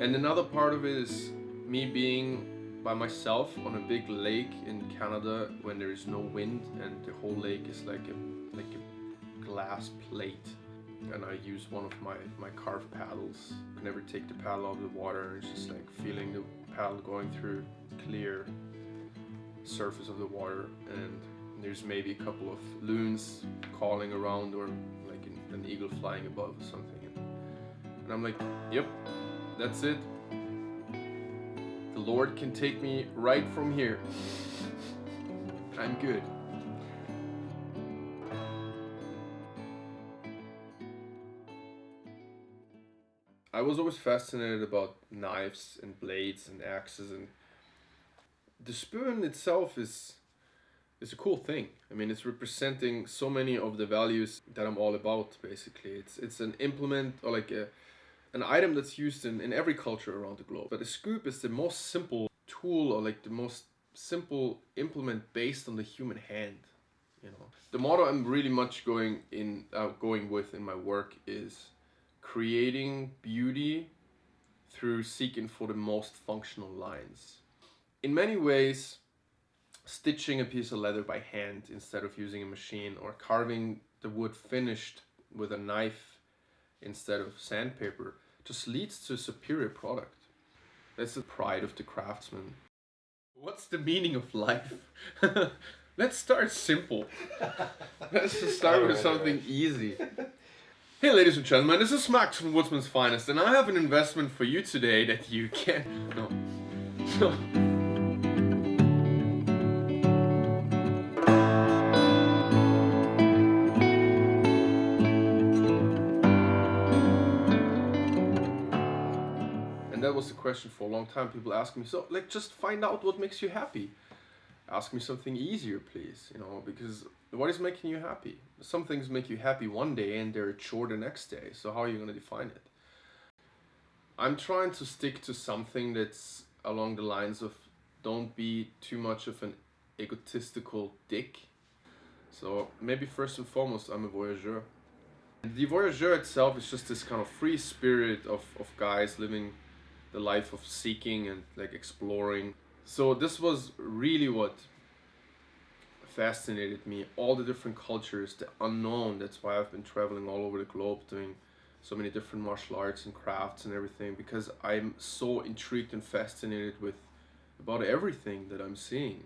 And another part of it is me being by myself on a big lake in Canada when there is no wind and the whole lake is like a glass plate, and I use one of my carved paddles. I can never take the paddle out of the water, and it's just like feeling the paddle going through clear surface of the water, and there's maybe a couple of loons calling around, or like an eagle flying above or something, and I'm like, yep, that's it. The Lord can take me right from here. I'm good. I was always fascinated about knives and blades and axes, and the spoon itself is a cool thing. I mean, it's representing so many of the values that I'm all about, basically. It's an implement, or like an item that's used in every culture around the globe. But a scoop is the most simple tool, or like the most simple implement based on the human hand. You know, the motto I'm really much going with in my work is creating beauty through seeking for the most functional lines. In many ways, stitching a piece of leather by hand instead of using a machine, or carving the wood finished with a knife instead of sandpaper, just leads to a superior product. That's the pride of the craftsman. What's the meaning of life? Let's start simple. Let's just start with something easy. Hey ladies and gentlemen, this is Max from Woodsman's Finest, and I have an investment for you today that you can... No. That was the question for a long time. People ask me, so like, just find out what makes you happy. Ask me something easier, please, you know, because what is making you happy? Some things make you happy one day and they're a chore the next day, so how are you going to define it? I'm trying to stick to something that's along the lines of, don't be too much of an egotistical dick. So maybe first and foremost, I'm a voyageur. The voyageur itself is just this kind of free spirit of guys living the life of seeking and like exploring. So this was really what fascinated me, all the different cultures, the unknown. That's why I've been traveling all over the globe doing so many different martial arts and crafts and everything, because I'm so intrigued and fascinated with about everything that I'm seeing.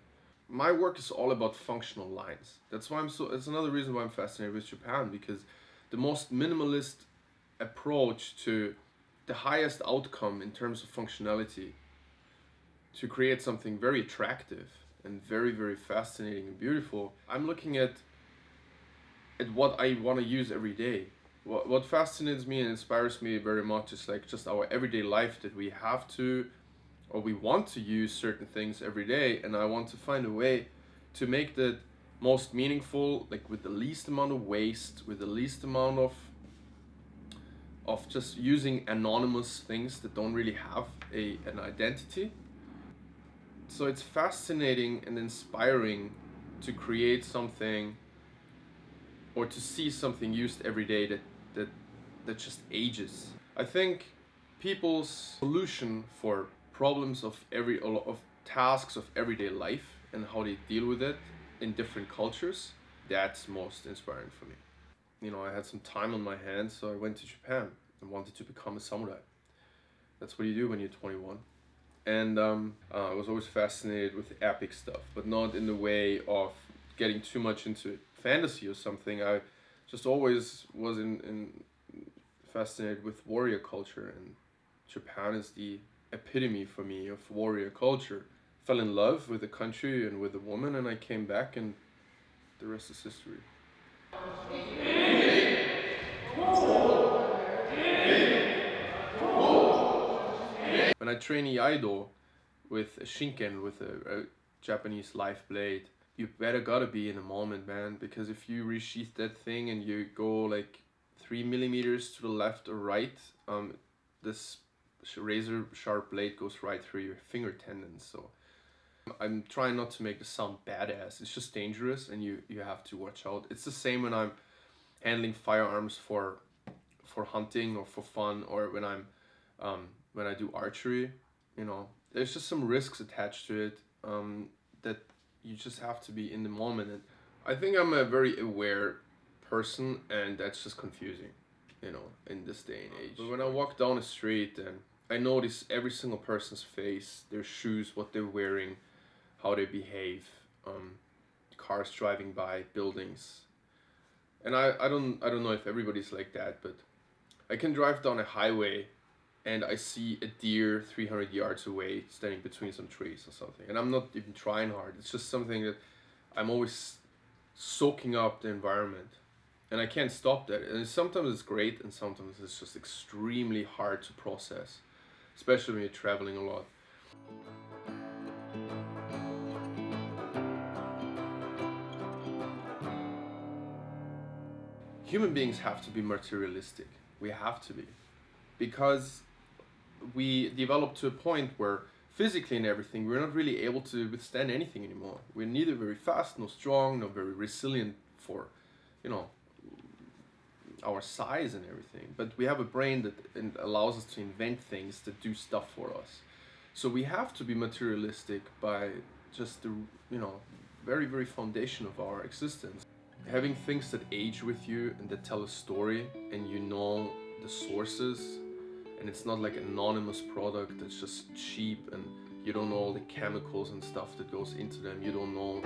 My work is all about functional lines. That's another reason why I'm fascinated with Japan, because the most minimalist approach to the highest outcome in terms of functionality, to create something very attractive and very, very fascinating and beautiful. I'm looking at what I want to use every day. What fascinates me and inspires me very much is like just our everyday life, that we have to, or we want to use certain things every day, and I want to find a way to make that most meaningful, like with the least amount of waste, with the least amount of just using anonymous things that don't really have an identity. So it's fascinating and inspiring to create something, or to see something used every day that just ages. I think people's solution for problems of tasks of everyday life and how they deal with it in different cultures, that's most inspiring for me. You know, I had some time on my hands, so I went to Japan and wanted to become a samurai. That's what you do when you're 21. And I was always fascinated with epic stuff, but not in the way of getting too much into fantasy or something. I just always was fascinated with warrior culture, and Japan is the epitome for me of warrior culture. Fell in love with the country and with the woman, and I came back, and the rest is history. When I train Iaido with a shinken, with a Japanese life blade, you better gotta be in the moment, man, because if you resheath that thing and you go like 3 millimeters to the left or right, this razor sharp blade goes right through your finger tendons. So I'm trying not to make this sound badass. It's just dangerous, and you have to watch out. It's the same when I'm handling firearms for hunting or for fun, or when I'm when I do archery. There's just some risks attached to it, that you just have to be in the moment. And I think I'm a very aware person, and that's just confusing, in this day and age. But when I walk down the street and I notice every single person's face, their shoes, what they're wearing, how they behave, cars driving by, buildings. And I don't know if everybody's like that, but I can drive down a highway and I see a deer 300 yards away standing between some trees or something. And I'm not even trying hard. It's just something that I'm always soaking up the environment. And I can't stop that. And sometimes it's great and sometimes it's just extremely hard to process, especially when you're traveling a lot. Human beings have to be materialistic. We have to be. Because we develop to a point where physically and everything, we're not really able to withstand anything anymore. We're neither very fast, nor strong, nor very resilient for, you know, our size and everything. But we have a brain that allows us to invent things that do stuff for us. So we have to be materialistic by just the, very, very foundation of our existence. Having things that age with you and that tell a story, and the sources, and it's not like an anonymous product that's just cheap, and you don't know all the chemicals and stuff that goes into them. You don't know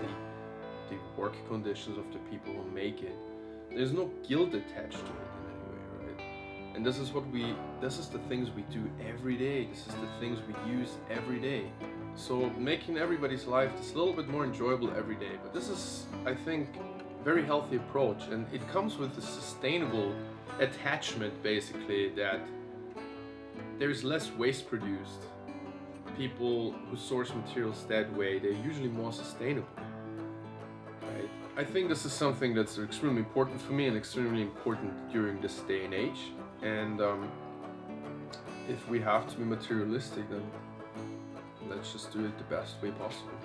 the work conditions of the people who make it. There's no guilt attached to it in any way, right? And this is the things we do every day. This is the things we use every day. So making everybody's life just a little bit more enjoyable every day. But this is, I think, a very healthy approach, and it comes with a sustainable attachment, basically, that there's less waste produced. People who source materials that way, they're usually more sustainable, right? I think this is something that's extremely important for me and extremely important during this day and age. And if we have to be materialistic, then let's just do it the best way possible.